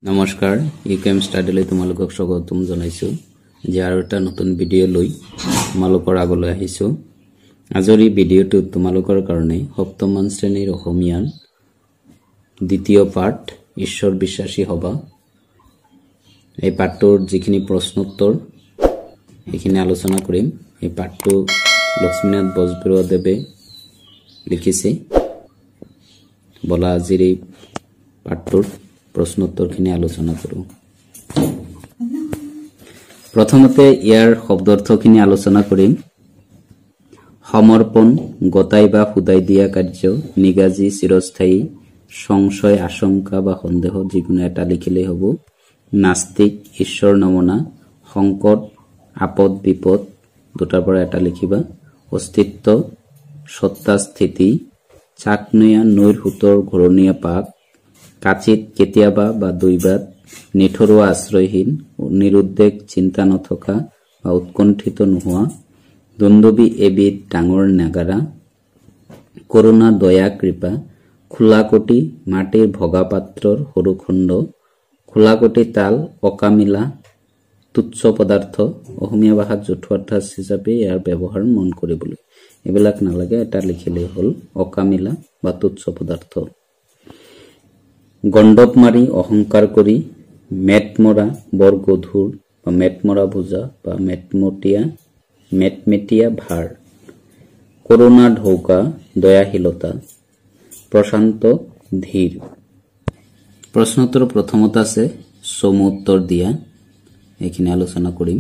নমস্কাৰ ইউকেম ষ্টাডিলৈ তোমালোকক স্বাগতম জনাইছো যে আৰু এটা নতুন ভিডিঅ লৈ তোমালোকৰ আগলৈ আহিছো আজিৰ এই ভিডিঅটো তোমালোকৰ কাৰণে সপ্তম শ্ৰেণীৰ অসমীয়াৰ দ্বিতীয় পাঠ ঈশ্বৰ বিশ্বাসী হবা এই পাঠৰ যিখিনি প্ৰশ্নোত্তৰ এইখিনি আলোচনা কৰিম এই পাঠটো লক্ষ্মীনাথ বজবৰুৱাদেৱে লিখিছে বলা আজিৰ এই পাঠটোৰ প্ৰশ্নোত্তৰখিনি আলোচনা কৰো প্ৰথমতে ইয়াৰ শব্দাৰ্থখিনি আলোচনা কৰিম সমৰ্পণ গতাই বা ফুদাই দিয়া কাৰ্য নিগাজি চিৰস্থায়ী সংশয় আশংকা বা সন্দেহ যিকোনো এটা লিখিলে হ'ব নাস্তিক ঈশ্বৰ নমনা সংকট আপদ বিপদ দুটাৰ পৰা এটা লিখিবা অস্তিত্ব সত্তা স্থিতি চাকনৈয়া নৈৰ হুতৰ ঘৰণীয়া পাক কাচিত কেতিয়াবা বা দুইবাৰ নিঠৰুৱা আশ্ৰয়হীন নিৰুদ্বেগ চিন্তা নথকা বা উৎকণ্ঠিত নোহোৱা দণ্ডবী এবিধ ডাঙৰ নাগাৰা কৰোণা দয়া কৃপা খোলাকটি মাটিৰ ভগা পাত্ৰৰ সৰু খণ্ড খোলাকটি তাল অকামিলা তুচ্ছ পদাৰ্থ অসমীয়া ভাষাত জতুৱা ঠাঁচ হিচাপে ইয়াৰ ব্যৱহাৰ মন কৰিবলৈ এইবিলাক নালাগে এটা লিখিলেই হ'ল অকামিলা বা তুচ্ছ পদাৰ্থ গণ্ডপ মাৰি অহংকাৰ কৰি মেটমৰা বৰ গধুৰ বা মেটমৰা বুজা বা মেটমেটিয়া ভাৰ কৰোণা ঢৌকা দয়াশীলতা প্ৰশান্ত ধীৰ প্ৰশ্নোত্তৰ প্ৰথমত আছে চমু উত্তৰ দিয়া এইখিনি আলোচনা কৰিম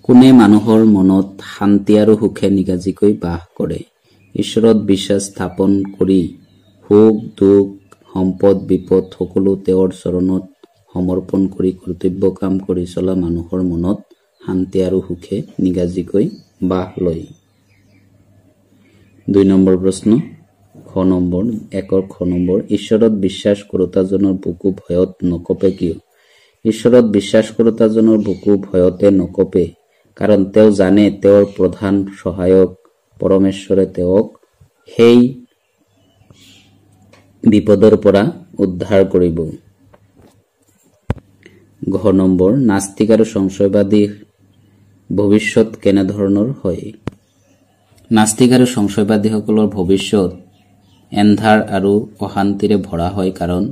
কোনে মানুহৰ মনত শান্তি আৰু সুখে নিগাজিকৈ বাস কৰে ঈশ্বৰত বিশ্বাস স্থাপন কৰি সুখ দুখ সম্পদ বিপদ সকলো তেওঁৰ চৰণত সমৰ্পণ কৰি কৰ্তব্য কাম কৰি চলা মানুহৰ মনত শান্তি আৰু সুখে নিগাজিকৈ বাস লয় 2 নম্বৰ প্ৰশ্ন খ নম্বৰ ঈশ্বৰত বিশ্বাস কৰোতাজনৰ বুকু ভয়ত নকপে কিয় ঈশ্বৰত বিশ্বাস কৰোতাজনৰ বুকু ভয়তে নকপে কাৰণ তেওঁ জানে তেওঁৰ প্ৰধান সহায়ক পৰমেশ্বৰে তেওঁক সেই বিপদৰ পৰা উদ্ধাৰ কৰিব ঘ নম্বৰ নাস্তিক আৰু সংশয়বাদী ভৱিষ্যত কেনে ধৰণৰ হয় নাস্তিক আৰু সংশয়বাদীসকলৰ ভৱিষ্যত এন্ধাৰ আৰু অশান্তিৰে ভৰা হয় কাৰণ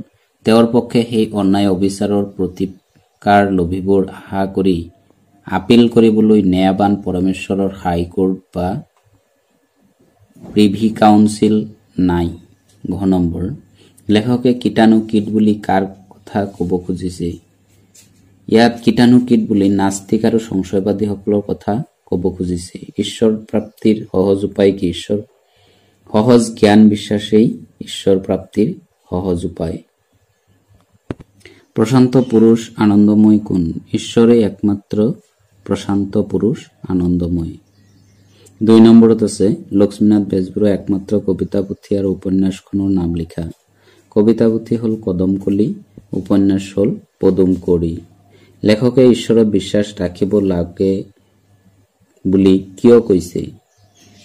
তেওঁৰ পক্ষে সেই অন্যায় অবিচাৰৰ প্ৰতিকাৰ লোভীবোৰ আশা কৰি আপিল কৰিবলৈ ন্যায়বান পৰমেশ্বৰৰ হাইকোৰ্ট বা প্ৰিভি কাউন্সিল নাই ঘ নম্বৰ লেখকে কীটাণুকীট বুলি কাৰ কথা ক'ব খুজিছে ইয়াত কীটাণুকীট বুলি নাস্তিক আৰু সংশয়বাদীসকলৰ কথা ক'ব খুজিছে ঈশ্বৰ প্ৰাপ্তিৰ সহজ উপায় কি সহজ জ্ঞান বিশ্বাসেই ঈশ্বৰ প্ৰাপ্তিৰ সহজ উপায় প্ৰশান্ত পুৰুষ আনন্দময় কোন ঈশ্বৰে একমাত্ৰ প্ৰশান্ত পুৰুষ আনন্দময় 2 নম্বৰত আছে লক্ষ্মীনাথ বেজবৰুৱা একমাত্ৰ কবিতা পুথি আৰু উপন্যাসখনৰ নাম লিখা কবিতা পুথি হ'ল কদমকলি উপন্যাস হ'ল পদুম কৰি লেখকে ঈশ্বৰত বিশ্বাস ৰাখিব লাগে বুলি কিয় কৈছে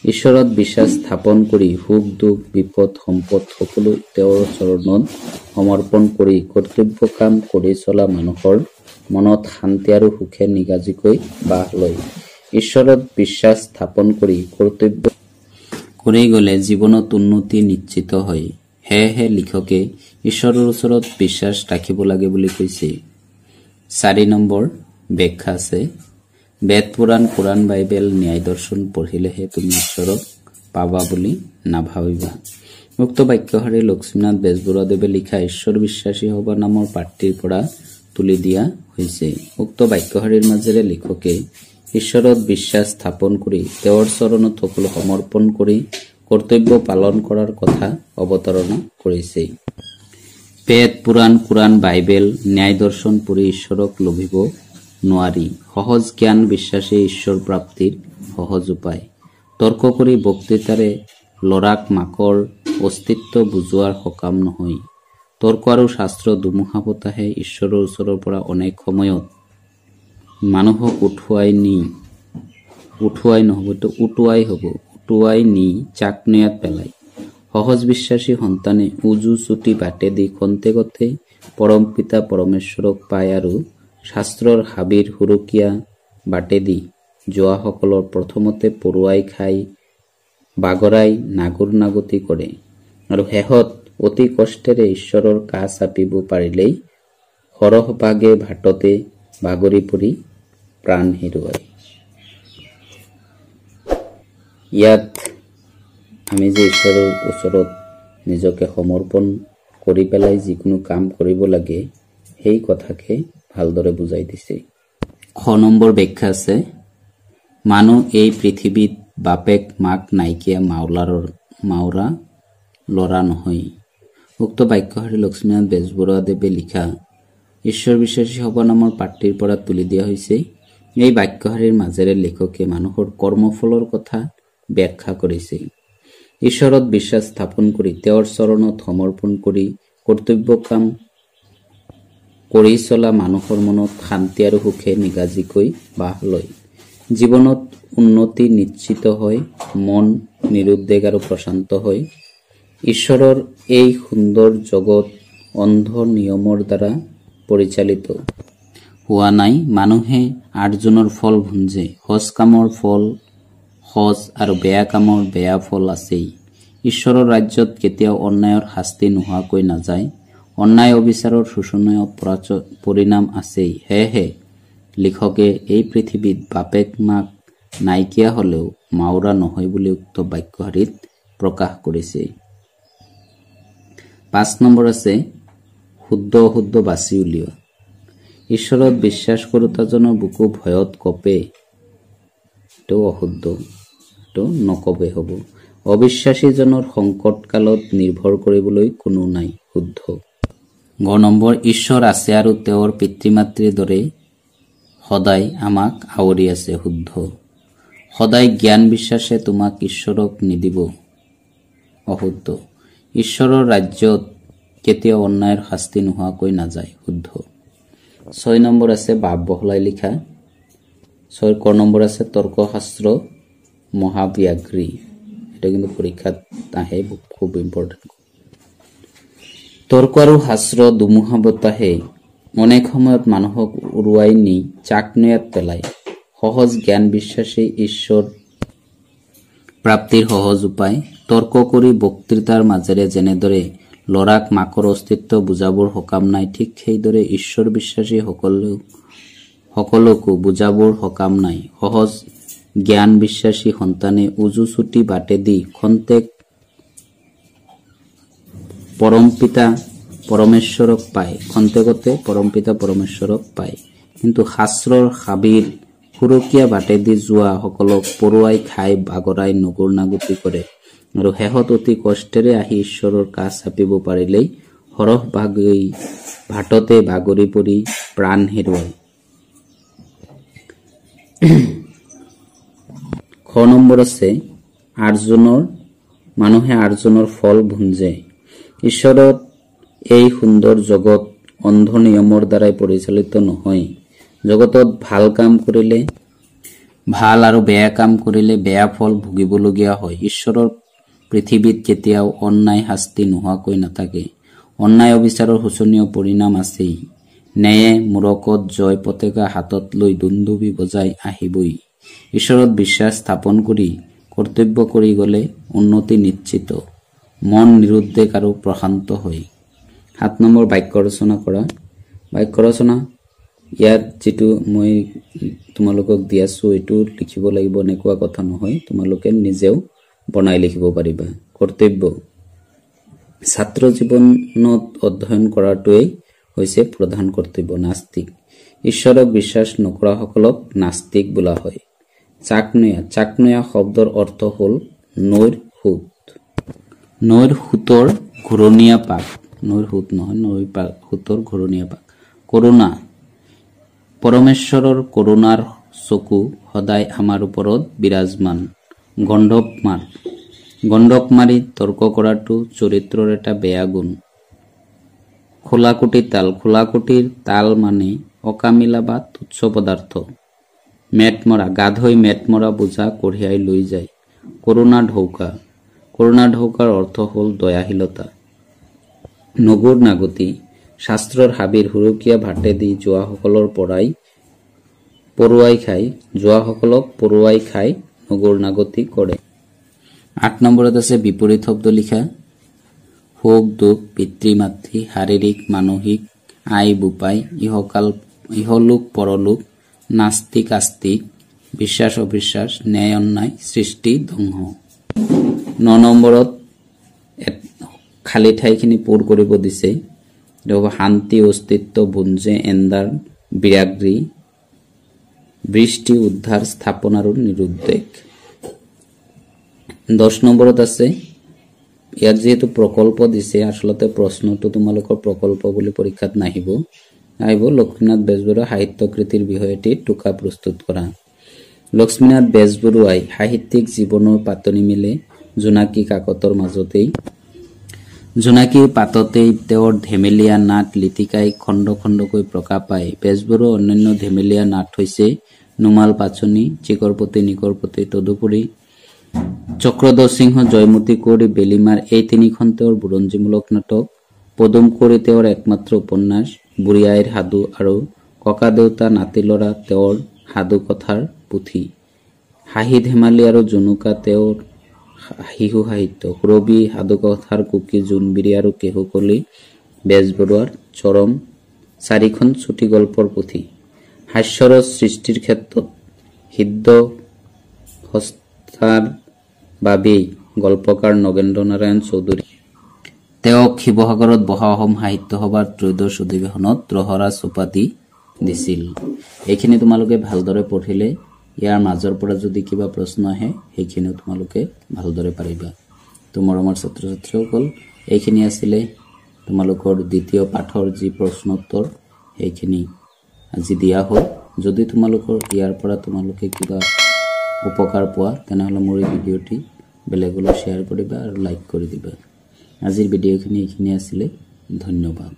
ঈশ্বৰত বিশ্বাস স্থাপন কৰি সুখ দুখ বিপদ সম্পদ সকলো তেওঁৰ চৰণত সমৰ্পণ কৰি কৰ্তব্য কাম কৰি চলা মানুহৰ মনত শান্তি আৰু সুখে নিগাজিকৈ বাস লয় ঈশ্বৰত বিশ্বাস স্থাপন কৰি কৰ্তব্য কৰি গলে জীৱনত উন্নতি নিশ্চিত হয় হেহে লিখকে ঈশ্বৰৰ ওচৰত বিশ্বাস ৰাখিব লাগে বুলি কৈছে 4 নম্বৰ ব্যাখ্যা আছে বেদ পুৰাণ কোৰাণ বাইবেল ন্যায় দৰ্শন পঢ়িলেহে তুমি ঈশ্বৰক পাবা বুলি নাভাবিবা উক্ত বাক্যশাৰী লক্ষ্মীনাথ বেজবৰুৱাদেৱে লিখা ঈশ্বৰ বিশ্বাসী হবা নামৰ পাঠটিৰ পৰা তুলি দিয়া হৈছে উক্ত বাক্যশাৰীৰ মাজেৰে লিখকে ঈশ্বৰত বিশ্বাস স্থাপন কৰি তেওঁৰ চৰণত সকলো সমৰ্পণ কৰি কৰ্তব্য পালন কৰাৰ কথা অৱতাৰণা কৰিছে বেদ পুৰাণ কোৰাণ বাইবেল ন্যায় দৰ্শন পঢ়ি ঈশ্বৰক লভিব নোৱাৰি সহজ জ্ঞান বিশ্বাসে ঈশ্বৰ প্ৰাপ্তিৰ সহজ উপায় তৰ্ক কৰি বক্তৃতাৰে লৰাক মাকৰ অস্তিত্ব বুজোৱাৰ সকাম নহয় তৰ্ক আৰু শাস্ত্ৰ দুমুহা বতাহে ঈশ্বৰৰ ওচৰৰ পৰা অনেক সময়ত মানুহক উঠুৱাই নি চাকনৈয়াত পেলায় সহজ বিশ্বাসী সন্তানে উজু চুটি বাটে দি খন্তেকতে পৰম পিতা পৰমেশ্বৰক পায় আৰু শাস্ত্ৰৰ হাবিৰ সুৰকীয়া বাটেদি যোৱাসকলৰ প্ৰথমতে পৰুৱাই খাই বাগৰাই নাগুৰ নাগতি কৰে আৰু শেষত অতি কষ্টেৰে ঈশ্বৰৰ কাষ চাপিব পাৰিলেই সৰহভাগে ভাটতে বাগৰি পৰি প্ৰাণ হেৰুৱায়। ইয়াত আমি যে ঈশ্বৰৰ ওচৰত নিজকে সমৰ্পণ কৰি পেলাই যিকোনো কাম কৰিব লাগে সেই কথাকে ভালদৰে বুজাই দিছে। খ নম্বৰ ব্যাখ্যা আছে, মানুহ এই পৃথিৱীত বাপেক মাক নাইকিয়া মাওৰা লৰা নহয়। উক্ত বাক্যশাৰী লক্ষ্মীনাথ বেজবৰুৱাদেৱে লিখা ঈশ্বৰ বিশ্বাসী হ'ব নামৰ পাঠটিৰ পৰা তুলি দিয়া হৈছে। এই বাক্যশাৰীৰ মাজেৰে লেখকে মানুহৰ কৰ্মফলৰ কথা ব্যাখ্যা কৰিছে। ঈশ্বৰত বিশ্বাস স্থাপন কৰি তেওঁৰ চৰণত সমৰ্পণ কৰি কৰ্তব্য কাম কৰি চলা মানুহৰ মনত শান্তি আৰু সুখে নিগাজিকৈ বাস লয়। জীৱনত উন্নতি নিশ্চিত হয়, মন নিৰুদ্বেগ আৰু প্ৰশান্ত হয়। ঈশ্বৰৰ এই সুন্দৰ জগত অন্ধ নিয়মৰ দ্বাৰা পৰিচালিত হোৱা নাই। মানুহে আৰ্জনৰ ফল ভুঞ্জে। সৎ কামৰ ফল সৎ আৰু বেয়া কামৰ বেয়া ফল আছেই। ঈশ্বৰৰ ৰাজ্যত কেতিয়াও অন্যায়ৰ শাস্তি নোহোৱাকৈ নাযায়। অন্যায় অবিচাৰৰ শোচনীয় পৰিণাম আছেই। সেয়েহে লিখকে এই পৃথিৱীত বাপেক মাক নাইকিয়া হলেও মাওৰা নহয় বুলি উক্ত বাক্যশাৰীত প্ৰকাশ কৰিছে। 5 নম্বৰ আছে শুদ্ধ অশুদ্ধ বাছি উলিওৱা। ঈশ্বৰত বিশ্বাস কৰোতাজনৰ বুকু ভয়ত কঁপে, এইটো অশুদ্ধ, এইটো নকবে হ'ব। অবিশ্বাসীজনৰ সংকট কালত নিৰ্ভৰ কৰিবলৈ কোনো নাই, শুদ্ধ। গ নম্বৰ ঈশ্বৰ আছে আৰু তেওঁৰ পিতৃ মাতৃৰ দৰে সদায় আমাক আৱৰি আছে, শুদ্ধ। সদায় জ্ঞান বিশ্বাসে তোমাক ঈশ্বৰক নিদিব, অশুদ্ধ। ঈশ্বৰৰ ৰাজ্যত কেতিয়াও অন্যায়ৰ শাস্তি নোহোৱাকৈ নাযায়, শুদ্ধ। 6 নম্বৰ আছে বাপ বহলাই লিখা। 6 নম্বৰ আছে তৰ্কশাস্ত্ৰ মহাব্যাঘ্ৰী। এটা কিন্তু পৰীক্ষাত আহে, খুব ইম্পৰ্টেণ্ট। তৰ্ক আৰু শাস্ত্ৰ দুমুহা বতাহে অনেক সময়ত মানুহক উৰুৱাই নি চাকনৈয়াত পেলায়। সহজ জ্ঞান বিশ্বাসে ঈশ্বৰ প্ৰাপ্তিৰ সহজ উপায়। তৰ্ক কৰি বক্তৃতাৰ মাজেৰে যেনেদৰে লৰাক মাকৰ অস্তিত্ব বুজাবৰ সকাম নাই, ঠিক সেইদৰে ঈশ্বৰ বিশ্বাসী সকলোকো বুজাবৰ সকাম নাই। সহজ জ্ঞান বিশ্বাসী সন্তানে উজু চুটি বাটেদি খন্তেক পৰমপিতা পৰমেশ্বৰক পায়, খন্তেকতে পৰমপিতা পৰমেশ্বৰক পায়। কিন্তু শাস্ত্ৰৰ হাবিৰ সুৰকীয়া বাটেদি যোৱা সকলক পৰুৱাই খাই বাগৰাই নগুৰ নাগুতি কৰে আৰু শেষত অতি কষ্টেৰে আহি ঈশ্বৰৰ কাষ চাপিব পাৰিলেই সৰহ ভাটতে বাগৰি পৰি প্ৰাণ হেৰুৱায়। খ নম্বৰ আছে মানুহে আৰ্জনৰ ফল ভুঞ্জে। ঈশ্বৰত এই সুন্দৰ জগত অন্ধ নিয়মৰ দ্বাৰাই পৰিচালিত নহয়। জগতত ভাল কাম কৰিলে ভাল আৰু বেয়া কাম কৰিলে বেয়া ফল ভুগিবলগীয়া হয়। ঈশ্বৰৰ পৃথিৱীত কেতিয়াও অন্যায় শাস্তি নোহোৱাকৈ নাথাকে। অন্যায় অবিচাৰৰ শোচনীয় পৰিণাম আছেই। ন্যায়ে মূৰকত জয় পতাকা হাতত লৈ দুন্দুবি বজাই আহিবই। ঈশ্বৰত বিশ্বাস স্থাপন কৰি কৰ্তব্য কৰি গলে উন্নতি নিশ্চিত, মন নিৰুদ্বেগ আৰু প্ৰশান্ত হয়। 7 নম্বৰ বাক্য ৰচনা কৰা। বাক্য ৰচনা ইয়াত যিটো মই তোমালোকক দি আছো এইটো লিখিব লাগিব এনেকুৱা কথা নহয়, তোমালোকে নিজেও বনাই লিখিব পাৰিবা। কৰ্তব্য ছাত্ৰ জীৱনত অধ্যয়ন কৰাটোৱেই হৈছে প্ৰধান কৰ্তব্য। নাস্তিক ঈশ্বৰক বিশ্বাস নকৰা সকলক নাস্তিক বোলা হয়। চাকনৈয়া শব্দৰ অৰ্থ হ'ল নৈৰ সোঁত। নৈৰ সোঁতৰ ঘূৰণীয়া পাক, নৈৰ সোঁত নহয়, নৈৰ সোঁতৰ ঘূৰণীয়া পাক। কৰুণা পৰমেশ্বৰৰ কৰুণাৰ চকু সদায় আমাৰ ওপৰত বিৰাজমান। গণ্ডক মাৰি তৰ্ক কৰাটো চৰিত্ৰৰ এটা বেয়া গুণ। খোলাকুটি তাল, খোলাকুটিৰ তাল মানে অকামিলা বা তুচ্ছ পদাৰ্থ। মেটমৰা গাধৈ মেটমৰা বোজা কঢ়িয়াই লৈ যায়। কৰুণা ঢৌকাৰ অৰ্থ হ'ল দয়াশীলতা। নগুৰ নাগতি শাস্ত্ৰৰ হাবিৰ হুৰুকীয়া ভাতে দি যোৱাসকলৰ পৰুৱাই খাই যোৱাসকলক পৰুৱাই খাই নগৰ নাগতি কৰে। 8 নম্বৰত আছে বিপৰীত শব্দ লিখা। শোক দুখ পিতৃ মাতৃ শাৰীৰিক মানসিক আই বোপাই ইহলোক পৰলোক নাস্তিক আস্তিক বিশ্বাস অবিশ্বাস ন্যায় অন্যায় সৃষ্টি ধ্বংস। 9 নম্বৰত খালী ঠাইখিনি পূৰ কৰিব দিছে। শান্তি অস্তিত্ব বুঞ্জে এণ্ডাৰ বিৰাগ্ৰী বৃষ্টি উদ্ধাৰ স্থাপন আৰু নিৰুদ্বেগ। 10 নম্বৰত আছে ইয়াত যেহেতু প্ৰকল্প দিছে আচলতে প্ৰশ্নটো তোমালোকৰ প্ৰকল্প বুলি পৰীক্ষাত নাহিব লক্ষ্মীনাথ বেজবৰুৱা সাহিত্যকৃতিৰ বিষয়ে এটি টোকা প্ৰস্তুত কৰা। লক্ষ্মীনাথ বেজবৰুৱাই সাহিত্যিক জীৱনৰ পাতনি মেলে জোনাকী কাকতৰ মাজতেই জোনাকীৰ পাততেই তেওঁৰ ধেমেলীয়া নাট লিটিকাই খণ্ড খণ্ডকৈ প্ৰকাশ পায়। বেজবৰুৱাৰ অন্যান্য ধেমেলীয়া নাট হৈছে নুমাল পাচনি চিকৰপতি নিকৰপতি তদুপৰি চক্ৰধৰ সিংহ জয়মতী কুঁৱৰী বেলিমাৰ এই তিনিখন তেওঁৰ বুৰঞ্জীমূলক নাটক। পদুম কুঁৱৰী তেওঁৰ একমাত্ৰ উপন্যাস। বুঢ়ী আইৰ সাধু আৰু ককা দেউতা নাতি লৰা তেওঁৰ সাধু কথাৰ পুথি। হাঁহি ধেমালি আৰু জুনুকা তেওঁৰ শিশু সাহিত্য। ৰবি সাধুকথাৰ কুকি জোনবিৰি আৰু কেহুকলি বেজবৰুৱাৰ চৰম 4খন চুটি গল্পৰ পুথি। হাস্যৰস সৃষ্টিৰ ক্ষেত্ৰত হৃদ হস্তাৰ বাবেই গল্পকাৰ নগেন্দ্ৰ নাৰায়ণ চৌধুৰী। তেওঁক শিৱসাগৰত বহা অসম সাহিত্য সভাৰ ত্ৰয়োদশ অধিৱেশনত ৰহৰাজ উপাধি দিছিল। এইখিনি তোমালোকে ভালদৰে পঢ়িলে ইয়াৰ মাজৰ পৰা যদি কিবা প্ৰশ্ন আহে সেইখিনিও তোমালোকে ভালদৰে পাৰিবা। তো মৰমৰ ছাত্ৰ ছাত্ৰীসকল এইখিনি আছিলে তোমালোকৰ দ্বিতীয় পাঠৰ যি প্ৰশ্নোত্তৰ সেইখিনি আজি দিয়া হ'ল। যদি তোমালোকৰ ইয়াৰ পৰা তোমালোকে কিবা উপকাৰ পোৱা তেনেহ'লে মোৰ এই ভিডিঅ'টি বেলেগলৈ শ্বেয়াৰ কৰিবা আৰু লাইক কৰি দিবা। আজিৰ ভিডিঅ'খিনি এইখিনি আছিলে। ধন্যবাদ।